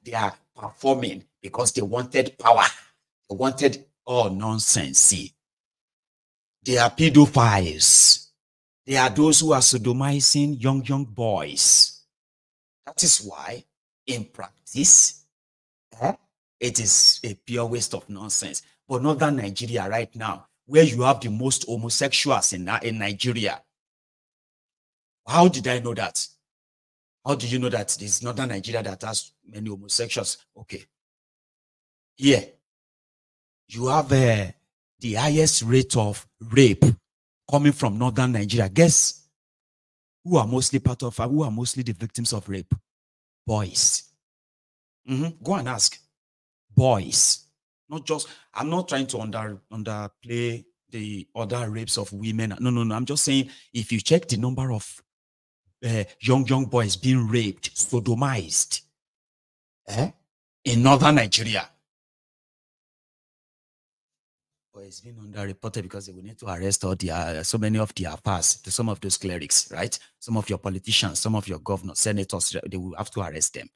they are performing because they wanted power. They wanted all nonsense. See, they are pedophiles. They are those who are sodomizing young boys. That is why, in practice, it is a pure waste of nonsense. But northern Nigeria right now, where you have the most homosexuals in Nigeria. How did I know that? How do you know that it's northern Nigeria that has many homosexuals? Okay. Here, you have the highest rate of rape coming from northern Nigeria. Guess who are mostly the victims of rape? Boys. Go and ask. Boys. Not just, I'm not trying to underplay the other rapes of women. No. I'm just saying, if you check the number of young boys being raped, sodomized in northern Nigeria, but it's been underreported because they will need to arrest all so many of their past, some of those clerics, right? Some of your politicians, some of your governors, senators, they will have to arrest them.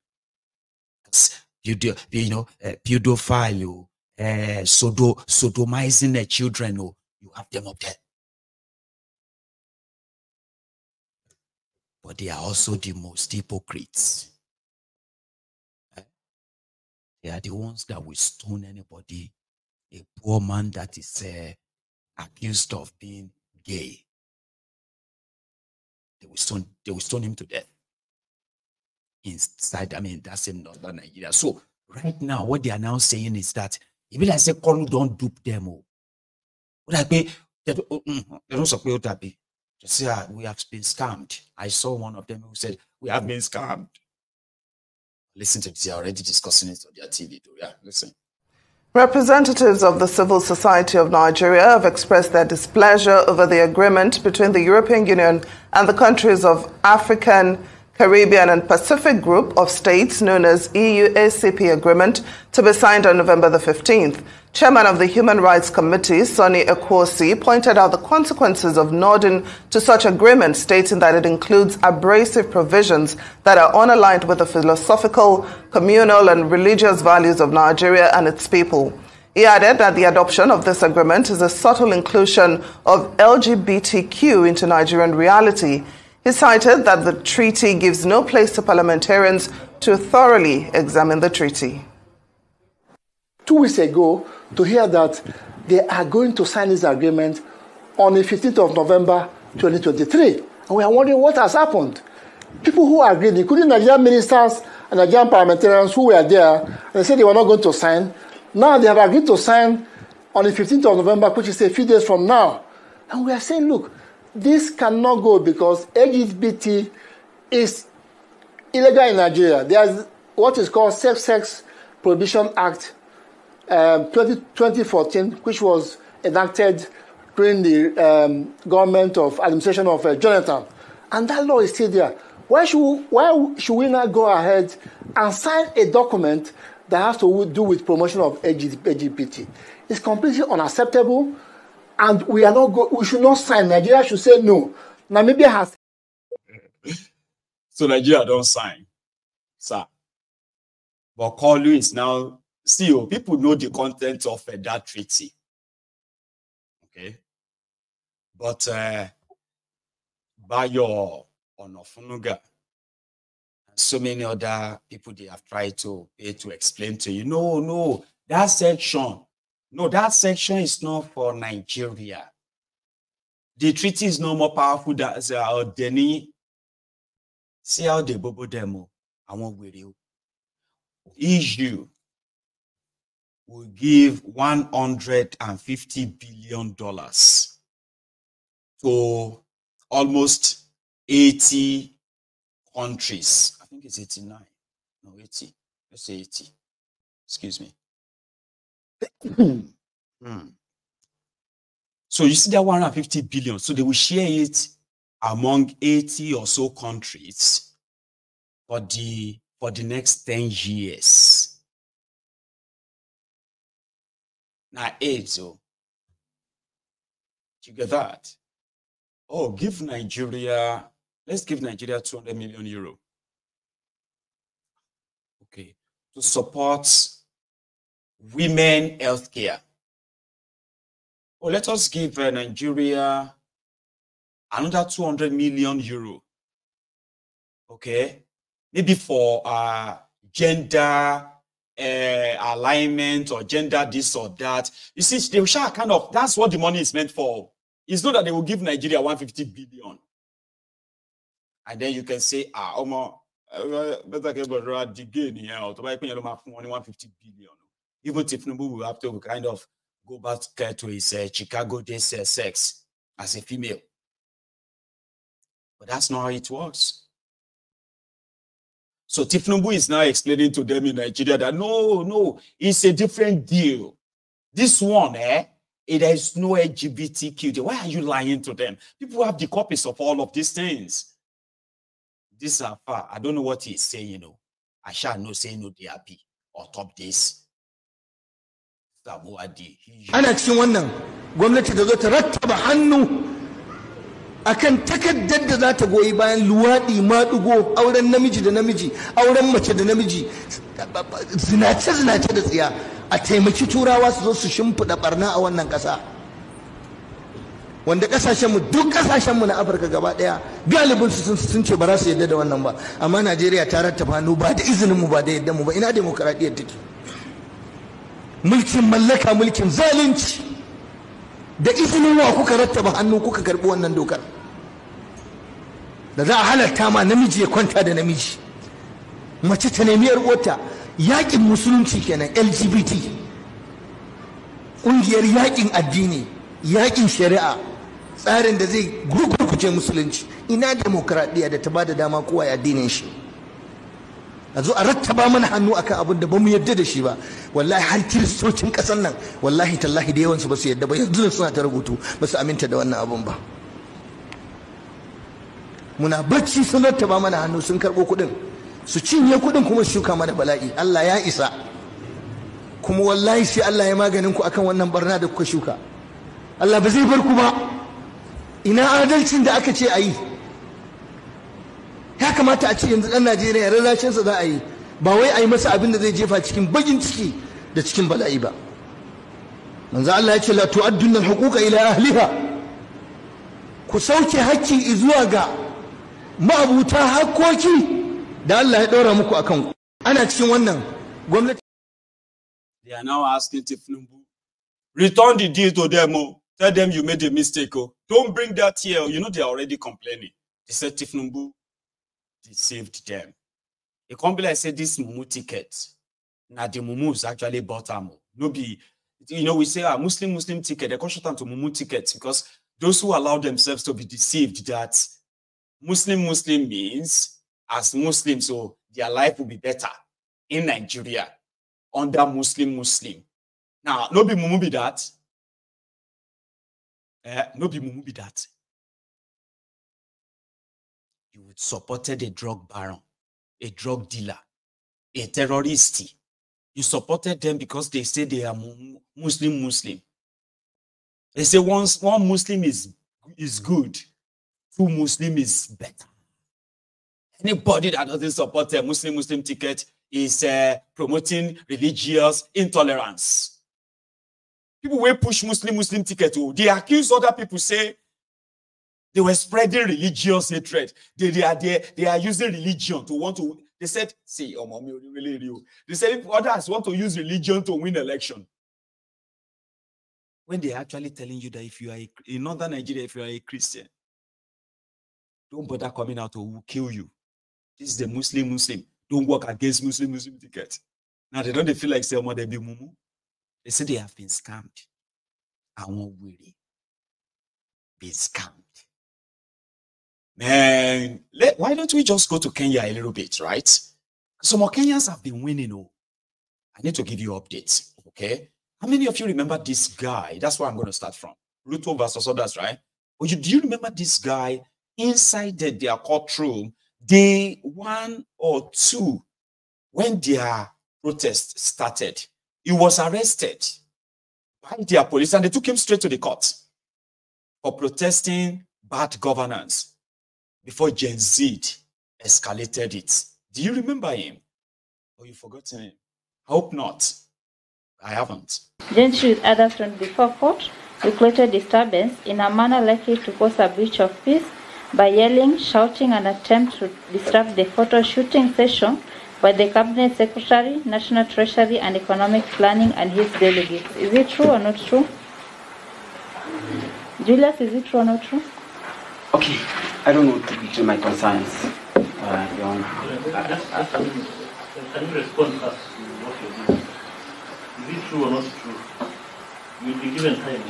Pedophile, sodomizing their children, you have them up there. But they are also the most hypocrites. They are the ones that will stone anybody. A poor man that is accused of being gay, they will stone him to death. Inside, that's in northern Nigeria. So right now, what they are now saying is that if I say Kolu don't dupe them, what I pay, they don't support that. Just say we have been scammed. I saw one of them who said we have been scammed. Listen to this, they're already discussing it on their TV. Yeah, listen. Representatives of the civil society of Nigeria have expressed their displeasure over the agreement between the European Union and the countries of African, Caribbean and Pacific Group of States known as EU-SAMOA agreement to be signed on November the 15th. Chairman of the Human Rights Committee, Sonny Ekwosi, pointed out the consequences of nodding to such agreement, stating that it includes abrasive provisions that are unaligned with the philosophical, communal and religious values of Nigeria and its people. He added that the adoption of this agreement is a subtle inclusion of LGBTQ into Nigerian reality. He cited that the treaty gives no place to parliamentarians to thoroughly examine the treaty. 2 weeks ago, to hear that they are going to sign this agreement on the 15th of November 2023. And we are wondering what has happened. People who agreed, including Nigerian ministers and Nigerian parliamentarians who were there, they said they were not going to sign. Now they have agreed to sign on the 15th of November, which is a few days from now. And we are saying, look, this cannot go because LGBT is illegal in Nigeria. There is what is called Sex Prohibition Act 2014, which was enacted during the government of administration of Jonathan. And that law is still there. Why should we not go ahead and sign a document that has to do with promotion of LGBT? It's completely unacceptable. And we should not sign. Nigeria should say no. Namibia has. So Nigeria don't sign, sir. But Kolu is now still, people know the content of that treaty. Okay. But Bayo Onofunuga and so many other people, they have tried to explain to you, no, that section is not for Nigeria. The treaty is no more powerful than Deni. See how they bobo demo. I won't with you. EU will give $150 billion to almost 80 countries. I think it's 89. No, 80. Let's say 80. Excuse me. So you see that 150 billion. So they will share it among 80 or so countries for the next 10 years. Now, 8, so you get that? Oh, let's give Nigeria 200 million euro. Okay. to support women healthcare. Oh, let us give Nigeria another 200 million euro. Okay, maybe for gender alignment or gender this or that. You see, they shall kind of, that's what the money is meant for. It's not that they will give Nigeria 150 billion. And then you can say, better get the gain here, to buy 150 billion. Even TINUBU will have to kind of go back to his Chicago days sex as a female. But that's not how it works. So TINUBU is now explaining to them in Nigeria that no, it's a different deal. This one, there is no LGBTQ. Why are you lying to them? People have the copies of all of these things. These are far. I don't know what he's saying, you know. I shall not say no, they are happy or top this. Ana cikin wannan gwamnati da zo ta rattaba hannu akan takaddar da za ta goyi bayan luwaɗi, maɗugo, auren namiji da namiji, auren mace da namiji, zinace-zinace da tsiya, a taimaki turawa su zo su shimfiɗa ɓarna a wannan ƙasa. Wanda ƙasashenmu, duk ƙasashenmu na Afirka gaba ɗaya, galibinsu sun ce ba za su yadda da wannan ba, amma Najeriya ta rattaba hannu ba da izininmu ba da yadda mu ba. Ina demokaradiyyar take? Mulkin mallaka, mulkin zalunci, da izinin wa kuka rattaba hannu kuka karɓi wannan dokar? Da za a halatta ma namiji ya kwanta da namiji, mace ta nemi yar uwarta. Yaƙin musulunci kenan, LGBT, ƙungiyar yaƙin addini, yaƙin shari'a, tsarin da zai gurgurkuce musulunci. Ina demokradiyya da ta bada dama kowa ya addinin shi? A zo a rattaba mana hannu akan abin da ba mu yadda da shi ba. Wallahi har kiristocin ƙasar nan, wallahi tallahi da yawansu ba su yadda ba, yanzu suna ta rubutu ba su aminta da wannan abun ba. Muna bacci sun rattaba mana hannu, sun karɓo kuɗin, su cinye kuɗin kuma su shuka mana bala'i. Allah ya isa, kuma wallahi sai Allah ya maganin ku akan wannan barna da kuka shuka. Allah ba zai bar ku ba. Ina adalcin da aka ce a yi? Ya kamata a ce yanzu ɗan Najeriya rarrashinsa za a yi, ba wai a yi masa abin da zai jefa cikin bagin ciki da cikin bala'i ba. Manzo Allah ya ce la tu'addunna al-huquqa ila ahliha, ku sauke hakki zuwa ga ma'abuta hakkoki da Allah ya ɗora muku akan ku. Ana cikin wannan gwamnati. They are now asking TINUBU, return the deal to them. Tell them you made a mistake. Don't bring that here. You know they are already complaining. They said TINUBU deceived them. A company like said this mumu ticket. Now the mumus actually bought them. No be, you know, we say Muslim ticket. They consider them to mumu tickets because those who allow themselves to be deceived that Muslim means as Muslims, so their life will be better in Nigeria under Muslim. Now, no be mumu be that. No be mumu be that. You supported a drug baron, a drug dealer, a terrorist. You supported them because they say they are Muslim. They say one Muslim is good, two Muslim is better. Anybody that doesn't support a Muslim ticket is promoting religious intolerance. People will push Muslim ticket. They accuse other people, say they were spreading religious hatred. They are using religion to want to. They said, see, they said if others want to use religion to win election. When they're actually telling you that if you are in northern Nigeria, if you are a Christian, don't bother coming out or we'll kill you. This is the Muslim. Don't work against Muslim ticket. Now they don't feel like say they be mumu. They say they have been scammed. I won't really be scammed. Man, why don't we just go to Kenya a little bit, right? Some more Kenyans have been winning. I need to give you updates, okay? How many of you remember this guy? That's where I'm going to start from. Ruto versus others, right? Do you remember this guy inside their courtroom, day 1 or 2, when their protest started? He was arrested by their police and they took him straight to the court for protesting bad governance before Gen Z escalated it. Do you remember him? Or you forgotten him? Hope not. I haven't. Gentry with others from before court declared disturbance in a manner likely to cause a breach of peace by yelling, shouting, and attempt to disrupt the photo shooting session by the Cabinet Secretary, National Treasury, and Economic Planning and his delegates. Is it true or not true? Julius, is it true or not true? Okay, I don't want to betray my concerns, Your Honor. Can you respond first to what you're doing? Is it true or not true? You'll be given time.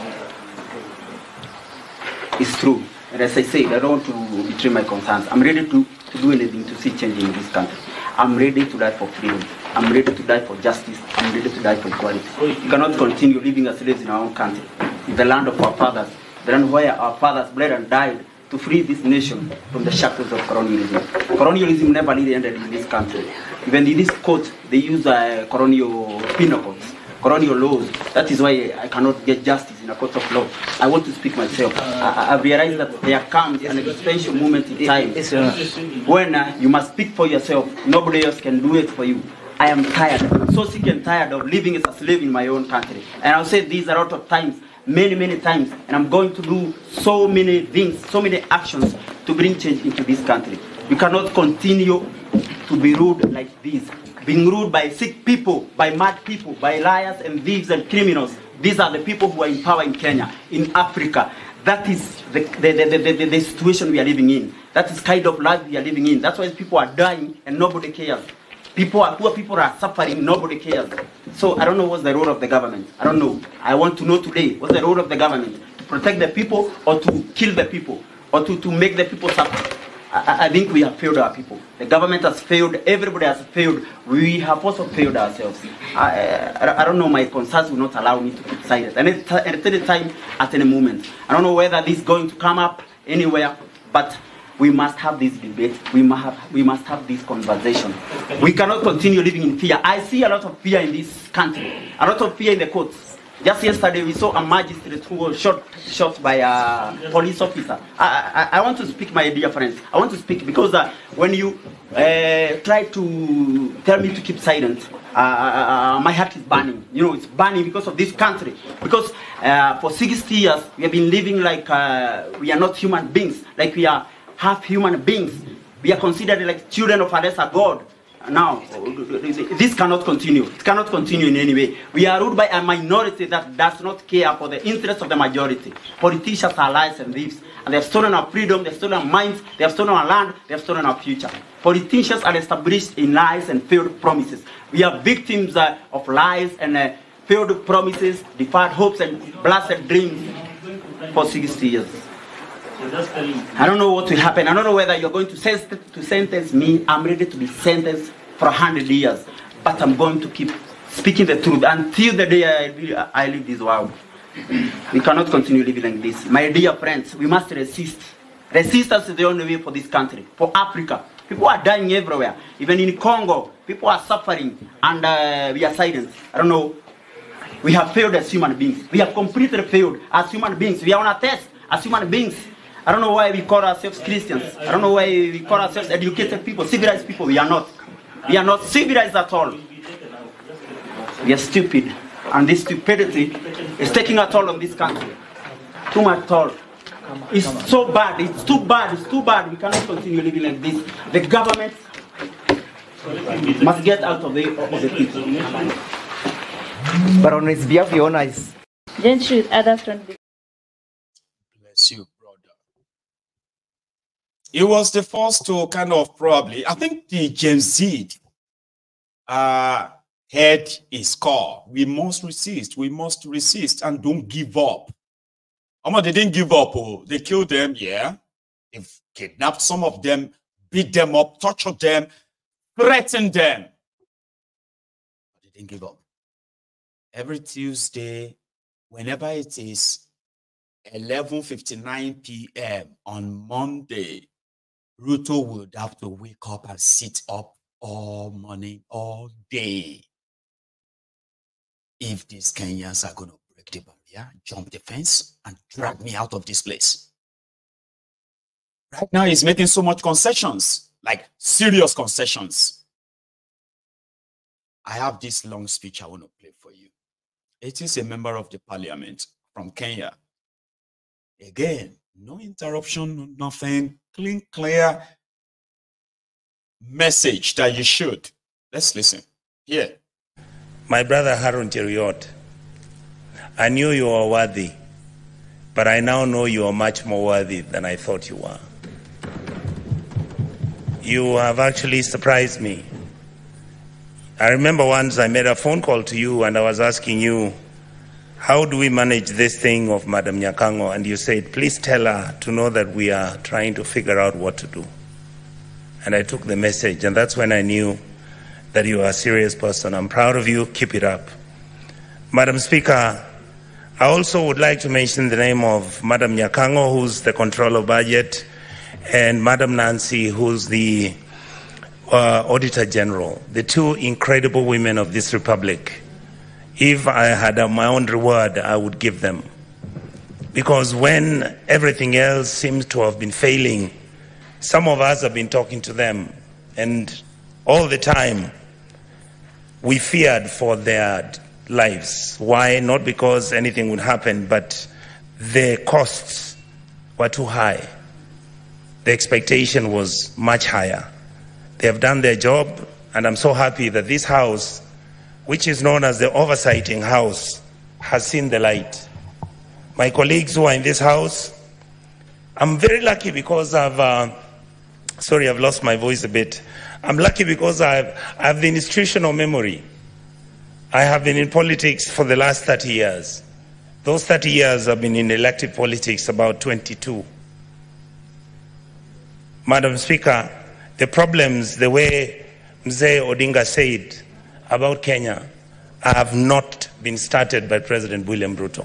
It's true. And as I said, I don't want to betray my concerns. I'm ready to do anything to see change in this country. I'm ready to die for freedom. I'm ready to die for justice. I'm ready to die for equality. We cannot continue living as slaves in our own country. It's the land of our fathers, the land where our fathers bled and died to free this nation from the shackles of colonialism. Colonialism never really ended in this country. Even in this court, they use colonial penal codes, colonial laws. That is why I cannot get justice in a court of law. I want to speak myself. I realize that there comes an existential moment in time when you must speak for yourself. Nobody else can do it for you. I am tired, so sick and tired of living as a slave in my own country. And I'll say these a lot of times, many times, and I'm going to do so many things, so many actions to bring change into this country. We cannot continue to be ruled like this, being ruled by sick people, by mad people, by liars and thieves and criminals. These are the people who are in power in Kenya, in Africa. That is the situation we are living in. That is kind of life we are living in. That's why people are dying and nobody cares. Poor people are suffering, nobody cares. So I don't know what's the role of the government. I don't know. I want to know today, what's the role of the government? To protect the people or to kill the people? Or to make the people suffer? I think we have failed our people. The government has failed, everybody has failed. We have also failed ourselves. I don't know, my concerns will not allow me to keep silent. And at any time, at any moment. I don't know whether this is going to come up anywhere, but we must have this debate. We must have this conversation. We cannot continue living in fear. I see a lot of fear in this country. A lot of fear in the courts. Just yesterday, we saw a magistrate who was shot by a police officer. I want to speak, my dear friends. I want to speak because when you try to tell me to keep silent, my heart is burning. You know, it's burning because of this country. Because for 60 years, we have been living like we are not human beings, like we are half human beings. We are considered like children of a lesser God. Now, this cannot continue. It cannot continue in any way. We are ruled by a minority that does not care for the interests of the majority. Politicians are liars and thieves. And they have stolen our freedom, they have stolen our minds, they have stolen our land, they have stolen our future. Politicians are established in lies and failed promises. We are victims of lies and failed promises, deferred hopes and blasted dreams for 60 years. I don't know what will happen. I don't know whether you're going to sentence me. I'm ready to be sentenced for 100 years. But I'm going to keep speaking the truth until the day I leave this world. We cannot continue living like this. My dear friends, we must resist. Resistance is the only way for this country, for Africa. People are dying everywhere. Even in Congo, people are suffering and we are silent. I don't know. We have failed as human beings. We have completely failed as human beings. We are on a test as human beings. I don't know why we call ourselves Christians. I don't know why we call ourselves educated people, civilized people. We are not. We are not civilized at all. We are stupid. And this stupidity is taking a toll on this country. Too much toll. It's so bad. It's too bad. It's too bad. We cannot continue living like this. The government must get out of the people. But on his behalf, Your Honor, is... Gentry with others from the... Bless you. It was the first to kind of probably, I think the Gen Z heard his call. We must resist and don't give up. They didn't give up. Oh. They killed them, yeah. They've kidnapped some of them, beat them up, tortured them, threatened them. But they didn't give up. Every Tuesday, whenever it is 11:59 p.m. on Monday, Ruto would have to wake up and sit up all morning, all day. If these Kenyans are going to break the barrier, jump the fence, and drag me out of this place. Right now, he's making so much concessions, like serious concessions. I have this long speech I want to play for you. It is a member of the parliament from Kenya. Again, no interruption, nothing, clean, clear message that you should. Let's listen. Here. My brother Harun Cheriot, I knew you were worthy, but I now know you are much more worthy than I thought you were. You have actually surprised me. I remember once I made a phone call to you and I was asking you, how do we manage this thing of Madam Nyakango? And you said, please tell her to know that we are trying to figure out what to do. And I took the message, and that's when I knew that you are a serious person. I'm proud of you. Keep it up. Madam Speaker, I also would like to mention the name of Madam Nyakango, who's the Controller of Budget, and Madam Nancy, who's the Auditor General, the two incredible women of this republic. If I had my own reward, I would give them. Because when everything else seems to have been failing, some of us have been talking to them, and all the time we feared for their lives. Why? Not because anything would happen, but the costs were too high. The expectation was much higher. They have done their job, and I'm so happy that this House, which is known as the Oversighting House, has seen the light. My colleagues who are in this House, I'm very lucky because I've lost my voice a bit. I'm lucky because I have the institutional memory. I have been in politics for the last 30 years. Those 30 years I've been in elective politics, about 22. Madam Speaker, the problems, the way Mzee Odinga said about Kenya, have not been started by President William Ruto.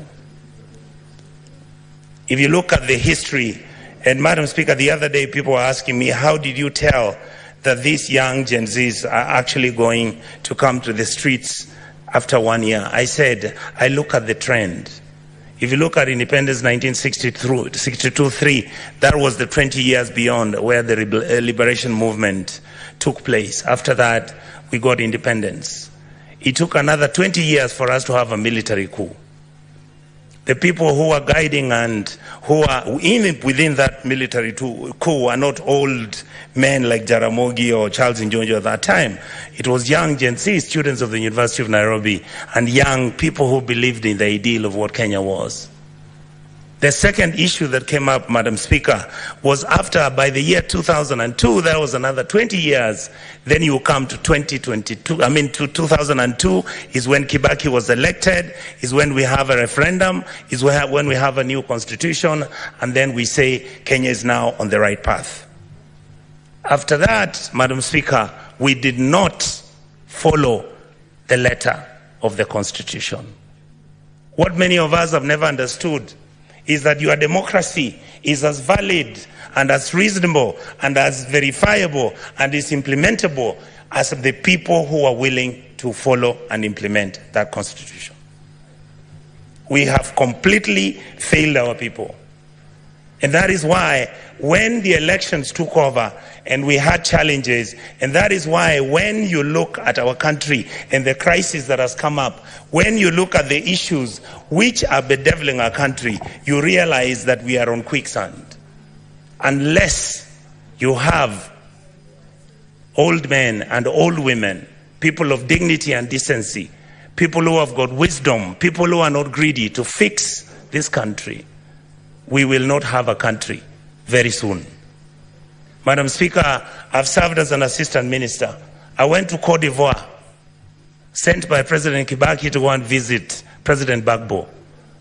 If you look at the history, and Madam Speaker, the other day people were asking me, how did you tell that these young Gen Zs are actually going to come to the streets after 1 year? I said, I look at the trend. If you look at independence 1962-3, that was the 20 years beyond where the liberation movement took place. After that, we got independence. It took another 20 years for us to have a military coup. The people who are guiding and who are within that military coup are not old men like Jaramogi or Charles Njonjo at that time. It was young Gen Z students of the University of Nairobi and young people who believed in the ideal of what Kenya was. The second issue that came up, Madam Speaker, was after, by the year 2002, there was another 20 years. Then you come to 2002 is when Kibaki was elected, is when we have a referendum, is when we have a new constitution, and then we say Kenya is now on the right path. After that, Madam Speaker, we did not follow the letter of the constitution. What many of us have never understood is that your democracy is as valid and as reasonable and as verifiable and is implementable as the people who are willing to follow and implement that constitution. We have completely failed our people. And that is why when the elections took over and we had challenges, and that is why when you look at our country and the crisis that has come up, when you look at the issues which are bedeviling our country, you realize that we are on quicksand. Unless you have old men and old women, people of dignity and decency, people who have got wisdom, people who are not greedy to fix this country, we will not have a country very soon. Madam Speaker, I've served as an assistant minister. I went to Cote d'Ivoire, sent by President Kibaki to go and visit President Gbagbo.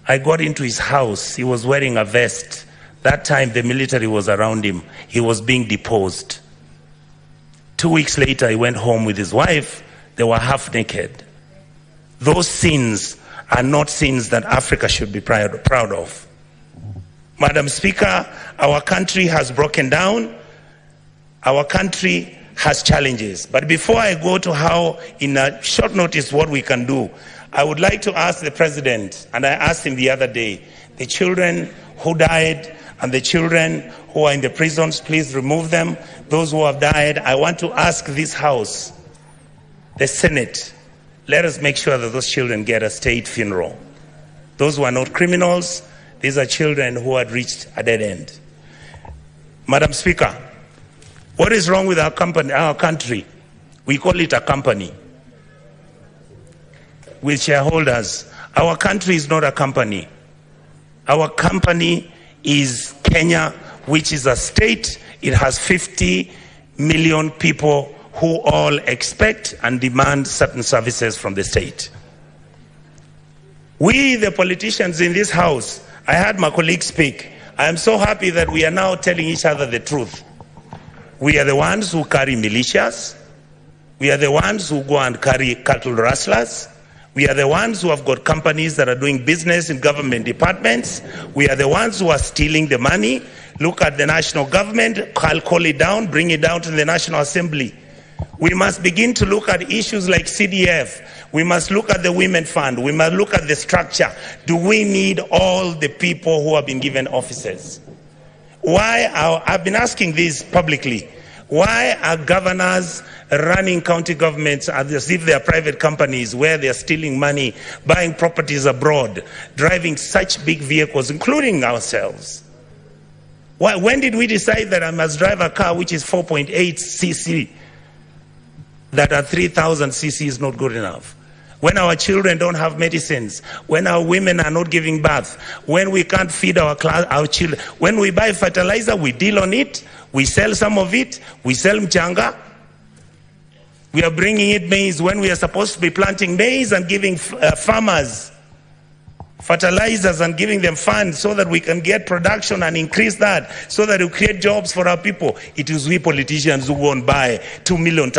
I got into his house. He was wearing a vest. That time the military was around him. He was being deposed. 2 weeks later, he went home with his wife. They were half naked. Those sins are not sins that Africa should be proud of. Madam Speaker, our country has broken down. Our country has challenges. But before I go to how, in a short notice, what we can do, I would like to ask the President, and I asked him the other day, the children who died and the children who are in the prisons, please remove them. Those who have died, I want to ask this House, the Senate, let us make sure that those children get a state funeral. Those who are not criminals, these are children who had reached a dead end. Madam Speaker, what is wrong with our country? We call it a company with shareholders. Our country is not a company. Our company is Kenya, which is a state. It has 50 million people who all expect and demand certain services from the state. We, the politicians in this house, I heard my colleague speak. I am so happy that we are now telling each other the truth. We are the ones who carry militias. We are the ones who go and carry cattle rustlers. We are the ones who have got companies that are doing business in government departments. We are the ones who are stealing the money. Look at the national government, call it down, bring it down to the National Assembly. We must begin to look at issues like CDF. We must look at the Women Fund. We must look at the structure. Do we need all the people who have been given offices? I've been asking this publicly. Why are governors running county governments as if they are private companies where they are stealing money, buying properties abroad, driving such big vehicles, including ourselves? When did we decide that I must drive a car which is 4.8 cc? That at 3,000 cc is not good enough. When our children don't have medicines, when our women are not giving birth, when we can't feed our children, when we buy fertilizer, we deal on it, we sell some of it, we sell mchanga. We are bringing in maize when we are supposed to be planting maize and giving farmers fertilizers and giving them funds so that we can get production and increase that, so that we create jobs for our people. It is we politicians who go and buy 2 million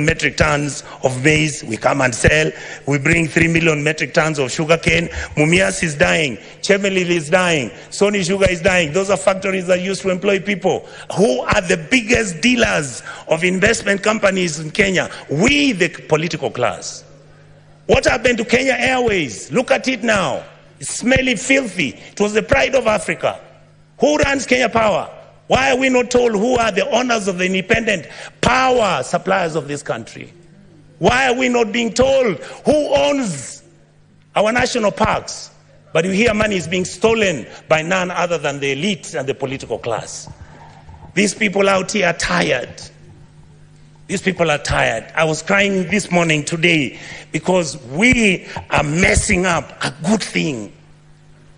metric tons of maize. We come and sell. We bring 3 million metric tons of sugarcane. Mumias is dying. Chemelil is dying. Sony Sugar is dying. Those are factories that used to employ people. Who are the biggest dealers of investment companies in Kenya? We, the political class. What happened to Kenya Airways? Look at it now. It's smelly, filthy. It was the pride of Africa. Who runs Kenya Power? Why are we not told who are the owners of the independent power suppliers of this country? Why are we not being told who owns our national parks? But you hear money is being stolen by none other than the elite and the political class. These people out here are tired. These people are tired. I was crying this morning today because we are messing up a good thing.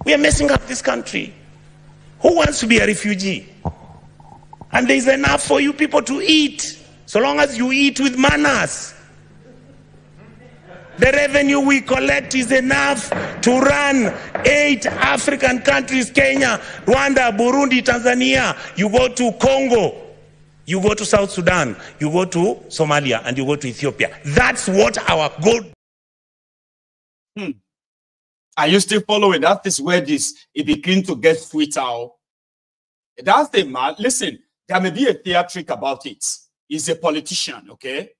We are messing up this country. Who wants to be a refugee? And there is enough for you people to eat, so long as you eat with manners. The revenue we collect is enough to run 8 African countries: Kenya, Rwanda, Burundi, Tanzania. You go to Congo, you go to South Sudan, you go to Somalia, and you go to Ethiopia. That's what our goal. Are you still following? That is where it begins to get sweeter. That's the man. Listen, there may be a theatric about it. He's a politician, okay?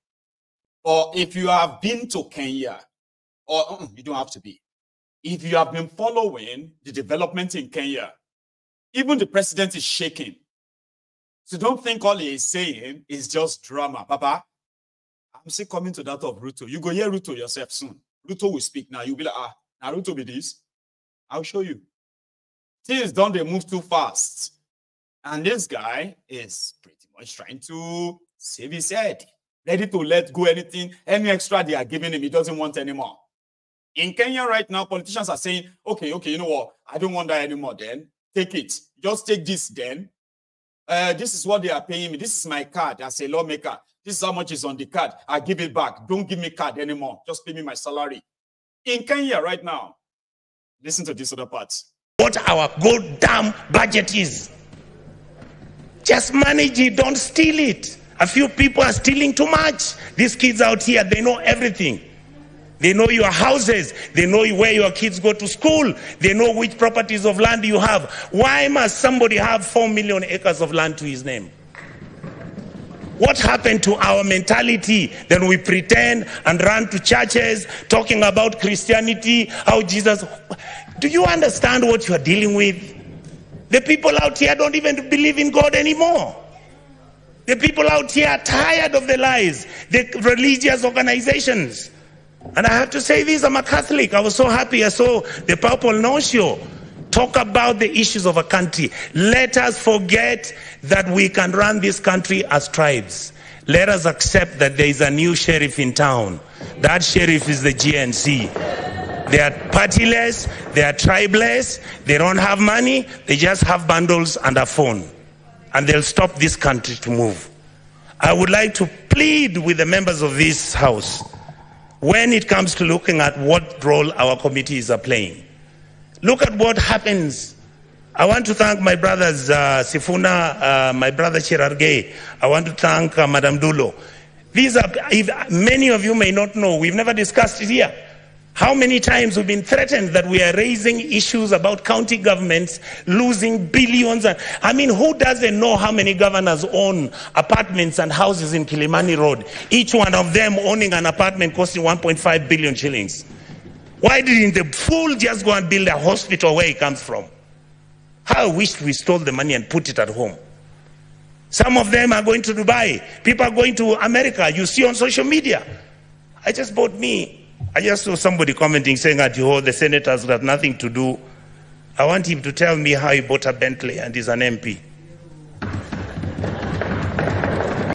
Or if you have been to Kenya, or you don't have to be. If you have been following the development in Kenya, even the president is shaking. So don't think all he is saying is just drama. Papa, I'm still coming to that of Ruto. You go hear Ruto yourself soon. Ruto will speak now. You'll be like, now Ruto be this. I'll show you. Things don't they move too fast. And this guy is pretty much trying to save his head. Ready to let go anything, any extra they are giving him, he doesn't want anymore. In Kenya right now, politicians are saying, okay, you know what? I don't want that anymore then. Take it. Just take this then. This is what they are paying me. This is my card as a lawmaker. This is how much is on the card. I give it back. Don't give me card anymore. Just pay me my salary. In Kenya right now, listen to this other part. What our goddamn budget is. Just manage it. Don't steal it. A few people are stealing too much. These kids out here, they know everything. They know your houses. They know where your kids go to school. They know which properties of land you have. Why must somebody have 4 million acres of land to his name? What happened to our mentality? Then we pretend and run to churches talking about Christianity, how Jesus... Do you understand what you are dealing with? The people out here don't even believe in God anymore. The people out here are tired of the lies. The religious organizations And I have to say this, I'm a Catholic. I was so happy I saw the Papal Nuncio talk about the issues of a country. Let us forget that we can run this country as tribes. Let us accept that there is a new sheriff in town. That sheriff is the GNC. They are partyless, they are tribeless, they don't have money, they just have bundles and a phone. And they'll stop this country to move. I would like to plead with the members of this House, when it comes to looking at what role our committees are playing, look at what happens. I want to thank my brothers Sifuna, my brother Chirargei. I want to thank Madam Dulo. These are, many of you may not know, we've never discussed it here. How many times we've been threatened that we are raising issues about county governments losing billions. I mean, who doesn't know how many governors own apartments and houses in Kilimani Road? Each one of them owning an apartment costing 1.5 billion shillings. Why didn't the fool just go and build a hospital where he comes from? How I wished we stole the money and put it at home. Some of them are going to Dubai. People are going to America. You see on social media. I just saw somebody commenting saying that the senators got nothing to do. I want him to tell me how he bought a Bentley and is an MP.